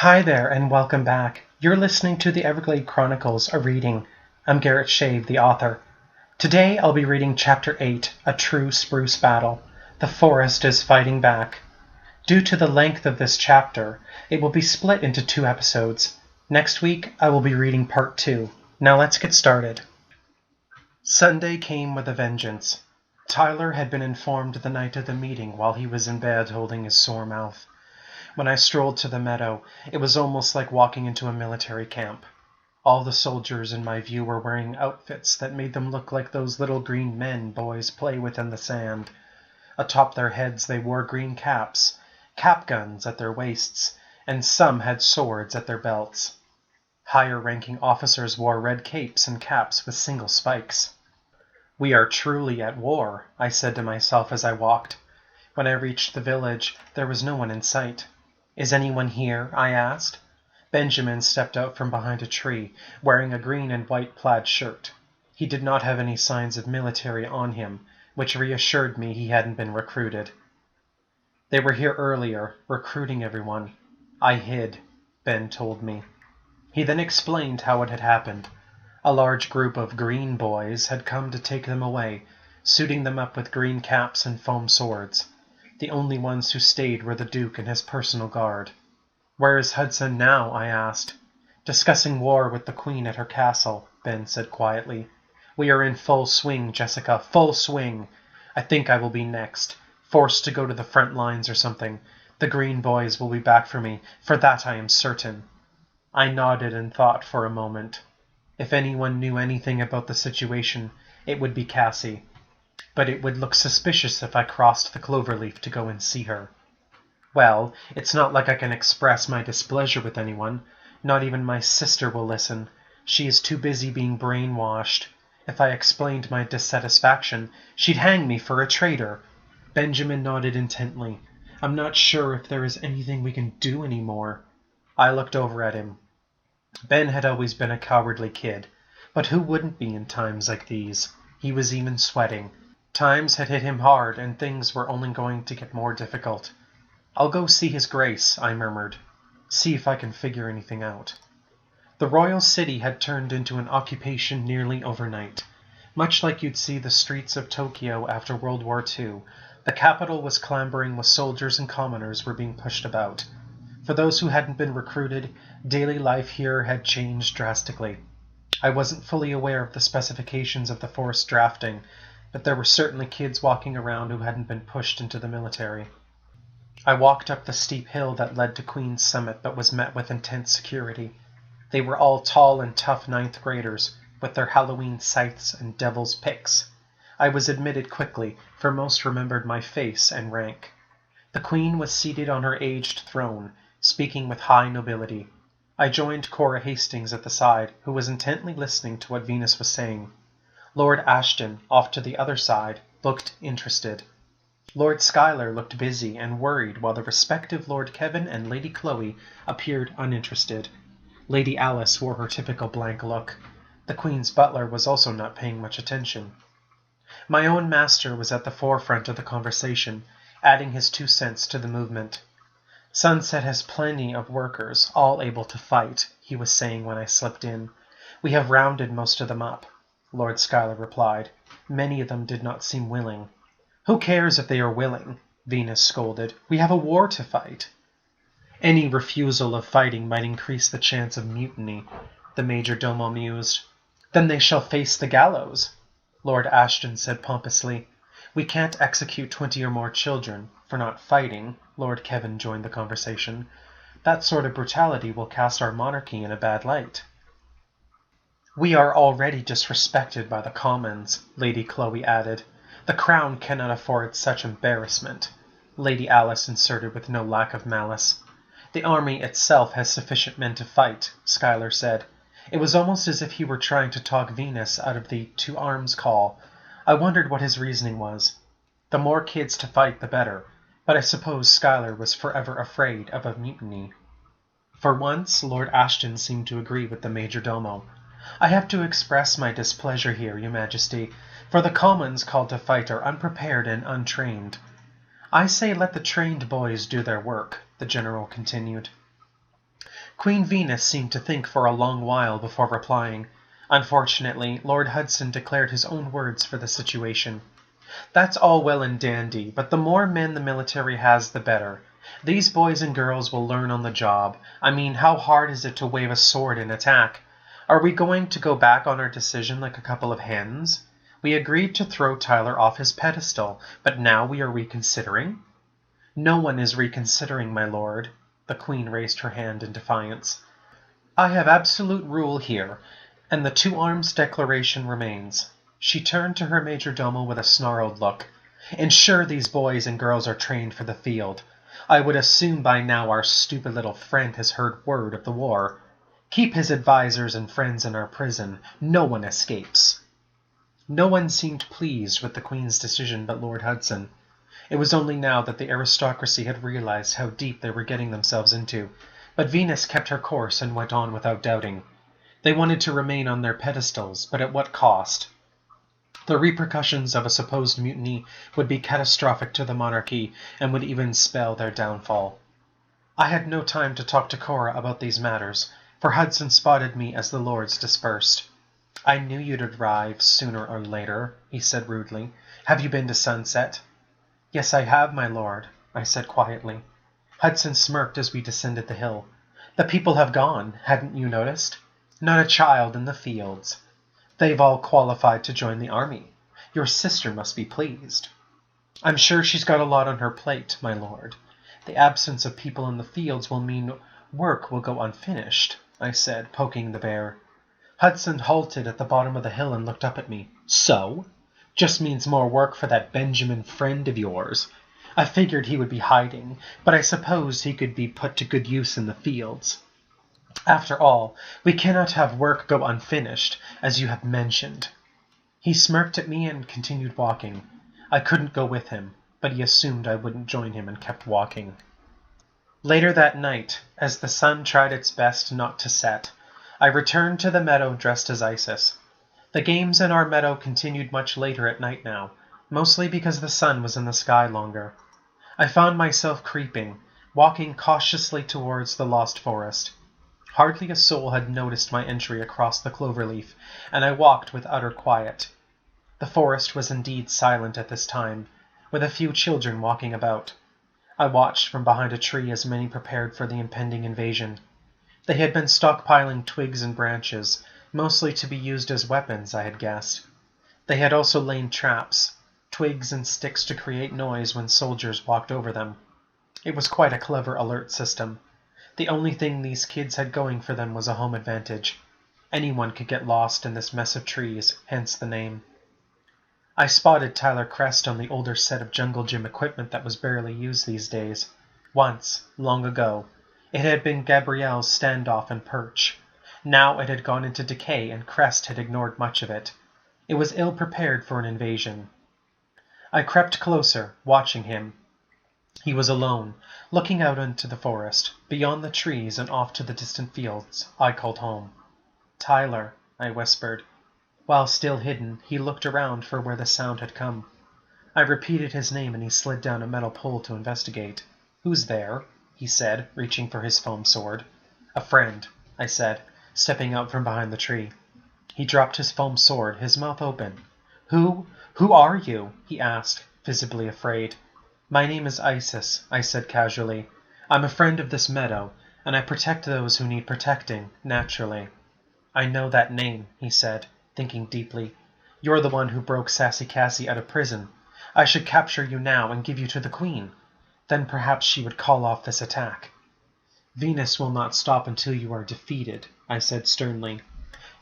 Hi there, and welcome back. You're listening to the Everglade Chronicles, a reading. I'm Garrett Shave, the author. Today I'll be reading Chapter 8, A True Spruce Battle. The forest is fighting back. Due to the length of this chapter, it will be split into 2 episodes. Next week, I will be reading Part 2. Now let's get started. Sunday came with a vengeance. Tyler had been informed the night of the meeting while he was in bed holding his sore mouth. When I strolled to the meadow, it was almost like walking into a military camp. All the soldiers in my view were wearing outfits that made them look like those little green men boys play with in the sand. Atop their heads they wore green caps, cap guns at their waists, and some had swords at their belts. Higher-ranking officers wore red capes and caps with single spikes. "We are truly at war," I said to myself as I walked. When I reached the village, there was no one in sight. "Is anyone here?" I asked. Benjamin stepped out from behind a tree, wearing a green and white plaid shirt. He did not have any signs of military on him, which reassured me he hadn't been recruited. "They were here earlier, recruiting everyone. I hid," Ben told me. He then explained how it had happened. A large group of green boys had come to take them away, suiting them up with green caps and foam swords. The only ones who stayed were the Duke and his personal guard. "Where is Hudson now?" I asked. "Discussing war with the Queen at her castle," Ben said quietly. "We are in full swing, Jessica, full swing. I think I will be next, forced to go to the front lines or something. The green boys will be back for me, for that I am certain." I nodded and thought for a moment. If anyone knew anything about the situation, it would be Cassie. But it would look suspicious if I crossed the Cloverleaf to go and see her. Well, it's not like I can express my displeasure with anyone. Not even my sister will listen. She is too busy being brainwashed. If I explained my dissatisfaction, she'd hang me for a traitor. Benjamin nodded intently. "I'm not sure if there is anything we can do anymore." I looked over at him. Ben had always been a cowardly kid, but who wouldn't be in times like these? He was even sweating. Times had hit him hard, and things were only going to get more difficult. "I'll go see His Grace," I murmured. "See if I can figure anything out." The royal city had turned into an occupation nearly overnight. Much like you'd see the streets of Tokyo after World War II, the capital was clambering with soldiers and commoners were being pushed about. For those who hadn't been recruited, daily life here had changed drastically. I wasn't fully aware of the specifications of the forced drafting, but there were certainly kids walking around who hadn't been pushed into the military. I walked up the steep hill that led to Queen's Summit but was met with intense security. They were all tall and tough 9th graders, with their Halloween scythes and devil's picks. I was admitted quickly, for most remembered my face and rank. The Queen was seated on her aged throne, speaking with high nobility. I joined Cora Hastings at the side, who was intently listening to what Venus was saying. Lord Ashton, off to the other side, looked interested. Lord Schuyler looked busy and worried, while the respective Lord Kevin and Lady Chloe appeared uninterested. Lady Alice wore her typical blank look. The Queen's butler was also not paying much attention. My own master was at the forefront of the conversation, adding his 2 cents to the movement. "Sunset has plenty of workers, all able to fight," he was saying when I slipped in. "We have rounded most of them up," Lord Schuyler replied. "Many of them did not seem willing." "Who cares if they are willing?" Venus scolded. "We have a war to fight." "Any refusal of fighting might increase the chance of mutiny," the major domo mused. "Then they shall face the gallows," Lord Ashton said pompously. "We can't execute 20 or more children for not fighting," Lord Kevin joined the conversation. "That sort of brutality will cast our monarchy in a bad light." "We are already disrespected by the Commons," Lady Chloe added. "The Crown cannot afford such embarrassment," Lady Alice inserted with no lack of malice. "The army itself has sufficient men to fight," Schuyler said. It was almost as if he were trying to talk Venus out of the to-arms call. I wondered what his reasoning was. The more kids to fight, the better, but I suppose Schuyler was forever afraid of a mutiny. For once, Lord Ashton seemed to agree with the major domo. "I have to express my displeasure here, Your Majesty, for the Commons called to fight are unprepared and untrained." "I say let the trained boys do their work," the general continued. Queen Venus seemed to think for a long while before replying. Unfortunately, Lord Hudson declared his own words for the situation. "That's all well and dandy, but the more men the military has, the better. These boys and girls will learn on the job. I mean, how hard is it to wave a sword and attack? Are we going to go back on our decision like a couple of hens? We agreed to throw Tyler off his pedestal, but now we are reconsidering?" "No one is reconsidering, my lord." The Queen raised her hand in defiance. "I have absolute rule here, and the two-arms declaration remains." She turned to her majordomo with a snarled look. "Ensure these boys and girls are trained for the field. I would assume by now our stupid little friend has heard word of the war. Keep his advisers and friends in our prison. No one escapes." No one seemed pleased with the Queen's decision but Lord Hudson. It was only now that the aristocracy had realized how deep they were getting themselves into, but Venus kept her course and went on without doubting. They wanted to remain on their pedestals, but at what cost? The repercussions of a supposed mutiny would be catastrophic to the monarchy and would even spell their downfall. I had no time to talk to Cora about these matters, for Hudson spotted me as the lords dispersed. "I knew you'd arrive sooner or later," he said rudely. "Have you been to Sunset?" "Yes, I have, my lord," I said quietly. Hudson smirked as we descended the hill. "The people have gone, hadn't you noticed? Not a child in the fields. They've all qualified to join the army. Your sister must be pleased." "I'm sure she's got a lot on her plate, my lord. The absence of people in the fields will mean work will go unfinished," I said, poking the bear. Hudson halted at the bottom of the hill and looked up at me. "So? Just means more work for that Benjamin friend of yours. I figured he would be hiding, but I suppose he could be put to good use in the fields. After all, we cannot have work go unfinished, as you have mentioned." He smirked at me and continued walking. I couldn't go with him, but he assumed I wouldn't join him and kept walking. Later that night, as the sun tried its best not to set, I returned to the meadow dressed as Isis. The games in our meadow continued much later at night now, mostly because the sun was in the sky longer. I found myself creeping, walking cautiously towards the lost forest. Hardly a soul had noticed my entry across the cloverleaf, and I walked with utter quiet. The forest was indeed silent at this time, with a few children walking about. I watched from behind a tree as many prepared for the impending invasion. They had been stockpiling twigs and branches, mostly to be used as weapons, I had guessed. They had also laid traps, twigs and sticks to create noise when soldiers walked over them. It was quite a clever alert system. The only thing these kids had going for them was a home advantage. Anyone could get lost in this mess of trees, hence the name. I spotted Tyler Crest on the older set of jungle gym equipment that was barely used these days. Once, long ago, it had been Gabrielle's standoff and perch. Now it had gone into decay and Crest had ignored much of it. It was ill-prepared for an invasion. I crept closer, watching him. He was alone, looking out into the forest, beyond the trees and off to the distant fields I called home. "Tyler," I whispered. While still hidden, he looked around for where the sound had come. I repeated his name and he slid down a metal pole to investigate. "Who's there?" he said, reaching for his foam sword. "A friend," I said, stepping out from behind the tree. He dropped his foam sword, his mouth open. Who are you?" he asked, visibly afraid. "My name is Isis," I said casually. "I'm a friend of this meadow, and I protect those who need protecting, naturally." "I know that name," he said, thinking deeply. "You're the one who broke Sassy Cassie out of prison. I should capture you now and give you to the Queen. Then perhaps she would call off this attack." "Venus will not stop until you are defeated," I said sternly.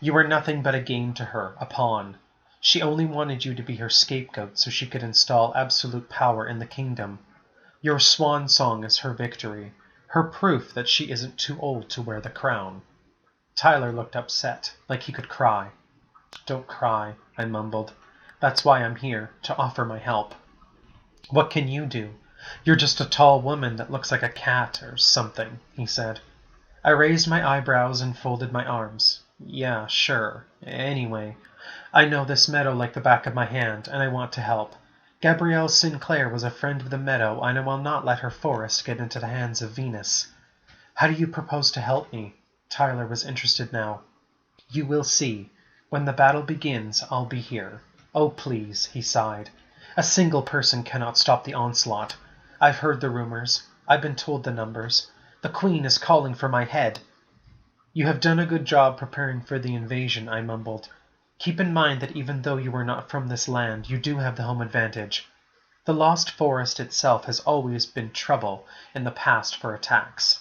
"You are nothing but a game to her, a pawn. She only wanted you to be her scapegoat so she could install absolute power in the kingdom. Your swan song is her victory, her proof that she isn't too old to wear the crown." Tyler looked upset, like he could cry. "Don't cry," I mumbled. "That's why I'm here, to offer my help." "What can you do? You're just a tall woman that looks like a cat or something," he said. I raised my eyebrows and folded my arms. "Yeah, sure. Anyway, I know this meadow like the back of my hand, and I want to help. Gabrielle Sinclair was a friend of the meadow, and I will not let her forest get into the hands of Venus." How do you propose to help me? Tyler was interested now. You will see. When the battle begins, I'll be here. Oh, please, he sighed. A single person cannot stop the onslaught. I've heard the rumors. I've been told the numbers. The Queen is calling for my head. You have done a good job preparing for the invasion, I mumbled. Keep in mind that even though you are not from this land, you do have the home advantage. The Lost Forest itself has always been trouble in the past for attacks.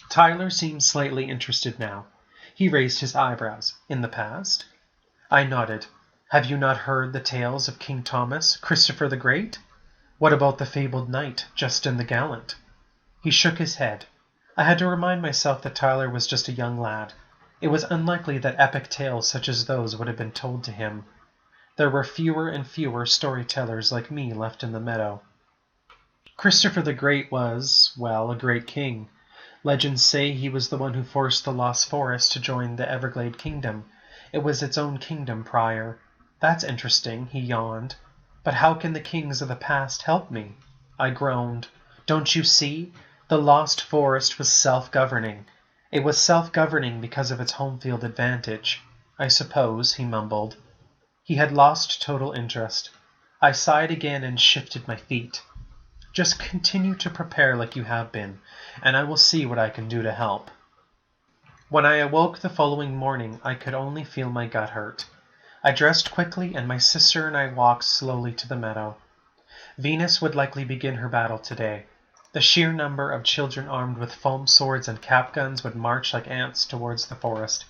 Tyler seemed slightly interested now. He raised his eyebrows. In the past? I nodded. Have you not heard the tales of King Thomas, Christopher the Great? What about the fabled knight, Justin the Gallant? He shook his head. I had to remind myself that Tyler was just a young lad. It was unlikely that epic tales such as those would have been told to him. There were fewer and fewer storytellers like me left in the meadow. Christopher the Great was, well, a great king. Legends say he was the one who forced the Lost Forest to join the Everglade Kingdom. It was its own kingdom prior. That's interesting, he yawned. But how can the kings of the past help me? I groaned. Don't you see? The Lost Forest was self-governing. It was self-governing because of its home field advantage. I suppose, he mumbled. He had lost total interest. I sighed again and shifted my feet. Just continue to prepare like you have been, and I will see what I can do to help. When I awoke the following morning, I could only feel my gut hurt. I dressed quickly, and my sister and I walked slowly to the meadow. Venus would likely begin her battle today. The sheer number of children armed with foam swords and cap guns would march like ants towards the forest.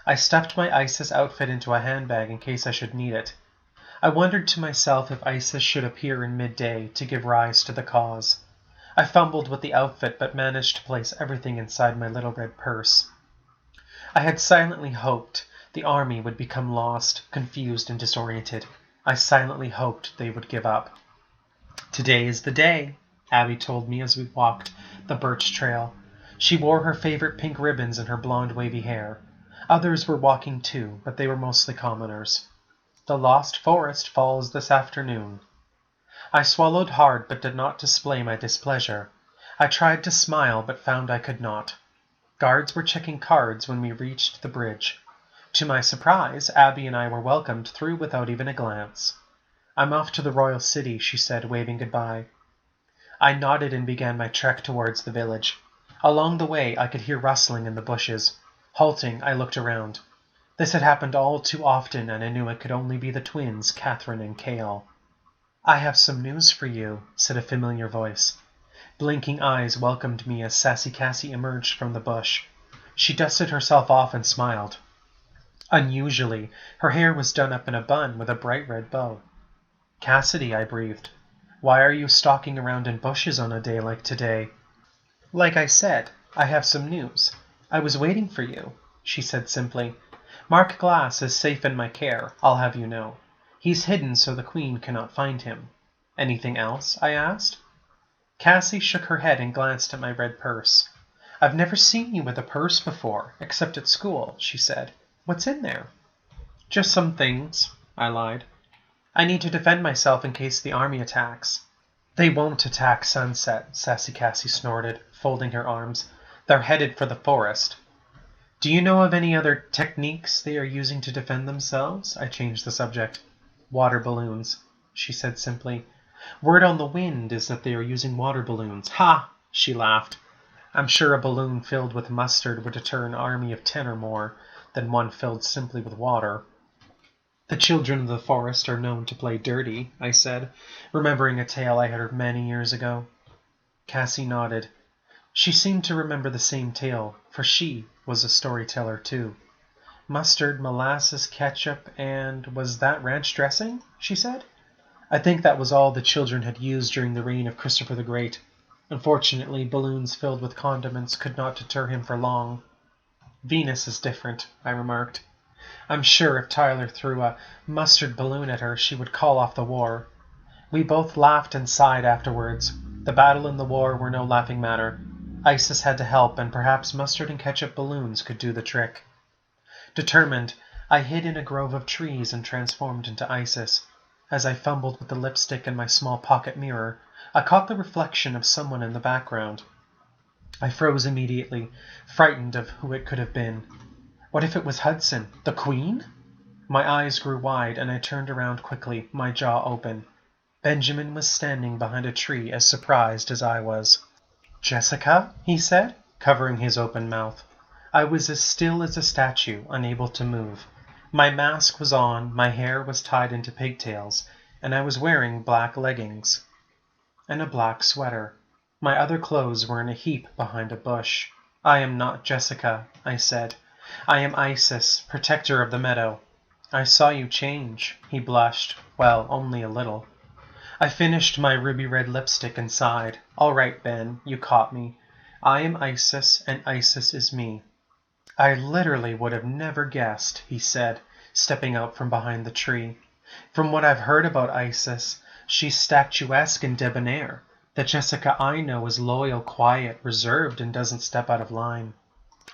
I stuffed my Isis outfit into a handbag in case I should need it. I wondered to myself if Isis should appear in midday to give rise to the cause. I fumbled with the outfit but managed to place everything inside my little red purse. I had silently hoped the army would become lost, confused, and disoriented. I silently hoped they would give up. Today is the day, Abby told me as we walked the birch trail. She wore her favorite pink ribbons in her blonde wavy hair. Others were walking too, but they were mostly commoners. The Lost Forest falls this afternoon. I swallowed hard but did not display my displeasure. I tried to smile but found I could not. Guards were checking cards when we reached the bridge. To my surprise, Abby and I were welcomed through without even a glance. I'm off to the royal city, she said, waving goodbye. I nodded and began my trek towards the village. Along the way, I could hear rustling in the bushes. Halting, I looked around. This had happened all too often, and I knew it could only be the twins, Catherine and Cale. I have some news for you, said a familiar voice. Blinking eyes welcomed me as Sassy Cassie emerged from the bush. She dusted herself off and smiled. Unusually, her hair was done up in a bun with a bright red bow. Cassidy, I breathed. Why are you stalking around in bushes on a day like today? Like I said, I have some news. I was waiting for you, she said simply. Mark Glass is safe in my care, I'll have you know. He's hidden so the Queen cannot find him. Anything else? I asked. Cassie shook her head and glanced at my red purse. I've never seen you with a purse before, except at school, she said. What's in there? Just some things, I lied. I need to defend myself in case the army attacks. They won't attack Sunset, Sassy Cassie snorted, folding her arms. They're headed for the forest. Do you know of any other techniques they are using to defend themselves? I changed the subject. Water balloons, she said simply. Word on the wind is that they are using water balloons. Ha! She laughed. I'm sure a balloon filled with mustard would deter an army of 10 or more than one filled simply with water. The children of the forest are known to play dirty, I said, remembering a tale I had heard many years ago. Cassie nodded. She seemed to remember the same tale, for she was a storyteller too. Mustard, molasses, ketchup, and was that ranch dressing? She said. I think that was all the children had used during the reign of Christopher the Great. Unfortunately, balloons filled with condiments could not deter him for long. Venus is different, I remarked. I'm sure if Tyler threw a mustard balloon at her, she would call off the war. We both laughed and sighed afterwards. The battle and the war were no laughing matter. Isis had to help, and perhaps mustard and ketchup balloons could do the trick. Determined, I hid in a grove of trees and transformed into Isis. As I fumbled with the lipstick in my small pocket mirror, I caught the reflection of someone in the background. I froze immediately, frightened of who it could have been. What if it was Hudson, the Queen? My eyes grew wide and I turned around quickly, my jaw open. Benjamin was standing behind a tree as surprised as I was. "Jessica?" he said, covering his open mouth. I was as still as a statue, unable to move. My mask was on, my hair was tied into pigtails, and I was wearing black leggings and a black sweater. My other clothes were in a heap behind a bush. "I am not Jessica," I said. "I am Isis, protector of the meadow." "I saw you change." He blushed. "Well, only a little." I finished my ruby red lipstick and sighed. "All right, Ben, you caught me. I am Isis, and Isis is me." "I literally would have never guessed," he said, stepping out from behind the tree. "From what I've heard about Isis, she's statuesque and debonair. The Jessica I know is loyal, quiet, reserved, and doesn't step out of line."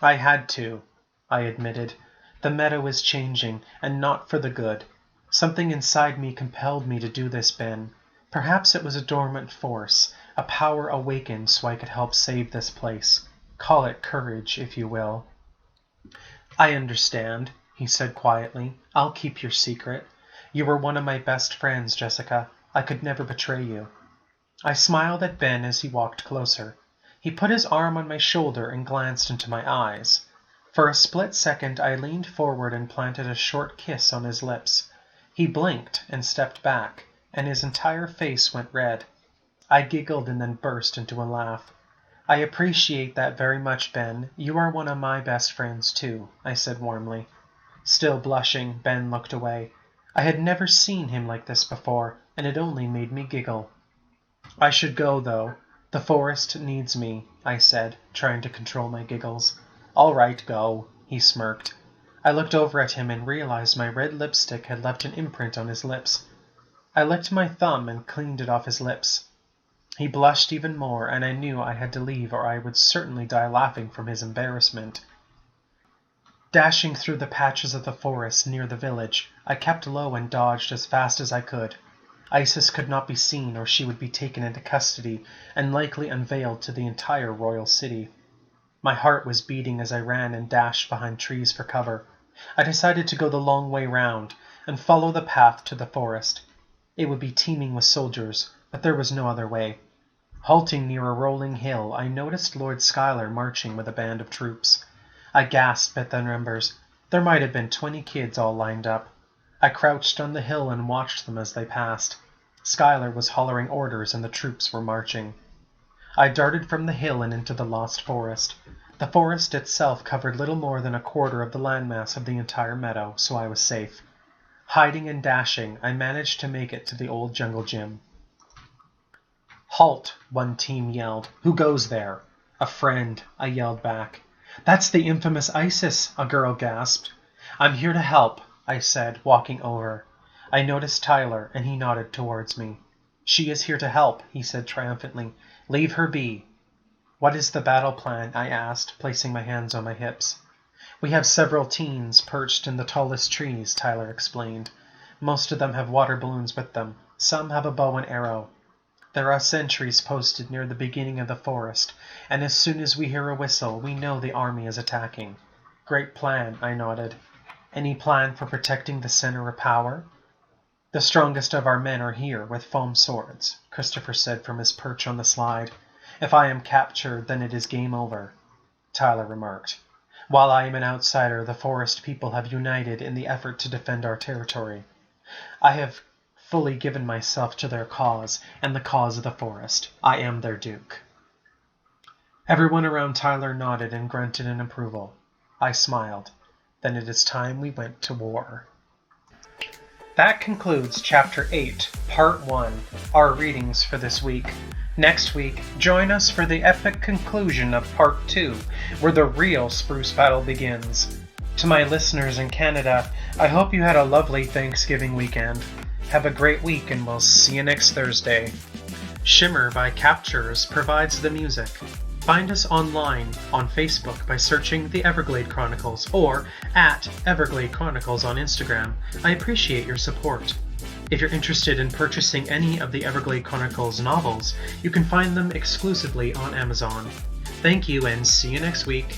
"I had to," I admitted. "The meadow is changing, and not for the good. Something inside me compelled me to do this, Ben. Perhaps it was a dormant force, a power awakened so I could help save this place. Call it courage, if you will." "I understand," he said quietly. "I'll keep your secret. You were one of my best friends, Jessica. I could never betray you." I smiled at Ben as he walked closer. He put his arm on my shoulder and glanced into my eyes. For a split second I leaned forward and planted a short kiss on his lips. He blinked and stepped back, and his entire face went red. I giggled and then burst into a laugh. "I appreciate that very much, Ben. You are one of my best friends, too," I said warmly. Still blushing, Ben looked away. I had never seen him like this before, and it only made me giggle. "I should go, though. The forest needs me," I said, trying to control my giggles. "All right, go," he smirked. I looked over at him and realized my red lipstick had left an imprint on his lips. I licked my thumb and cleaned it off his lips. He blushed even more, and I knew I had to leave or I would certainly die laughing from his embarrassment. Dashing through the patches of the forest near the village, I kept low and dodged as fast as I could. Isis could not be seen or she would be taken into custody and likely unveiled to the entire royal city. My heart was beating as I ran and dashed behind trees for cover. I decided to go the long way round and follow the path to the forest. It would be teeming with soldiers, but there was no other way. Halting near a rolling hill, I noticed Lord Schuyler marching with a band of troops. I gasped at the numbers. There might have been 20 kids all lined up. I crouched on the hill and watched them as they passed. Schuyler was hollering orders and the troops were marching. I darted from the hill and into the lost forest. The forest itself covered little more than a quarter of the landmass of the entire meadow, so I was safe. Hiding and dashing, I managed to make it to the old jungle gym. "Halt!" one team yelled. "Who goes there?" "A friend," I yelled back. "That's the infamous Isis," a girl gasped. "I'm here to help," I said, walking over. I noticed Tyler, and he nodded towards me. "She is here to help," he said triumphantly. "Leave her be." "What is the battle plan?" I asked, placing my hands on my hips. "We have several teens perched in the tallest trees," Tyler explained. "Most of them have water balloons with them. Some have a bow and arrow. There are sentries posted near the beginning of the forest, and as soon as we hear a whistle, we know the army is attacking." "Great plan," I nodded. "Any plan for protecting the center of power?" "The strongest of our men are here with foam swords," Christopher said from his perch on the slide. "If I am captured, then it is game over," Tyler remarked. "While I am an outsider, the forest people have united in the effort to defend our territory. I have fully given myself to their cause and the cause of the forest. I am their duke." Everyone around Tyler nodded and grunted in approval. I smiled. Then it is time we went to war. That concludes Chapter 8, Part 1, our readings for this week. Next week, join us for the epic conclusion of Part 2, where the real Spruce Battle begins. To my listeners in Canada, I hope you had a lovely Thanksgiving weekend. Have a great week and we'll see you next Thursday. Shimmer by Captures provides the music. Find us online on Facebook by searching The Everglade Chronicles or at Everglade Chronicles on Instagram. I appreciate your support. If you're interested in purchasing any of the Everglade Chronicles novels, you can find them exclusively on Amazon. Thank you and see you next week.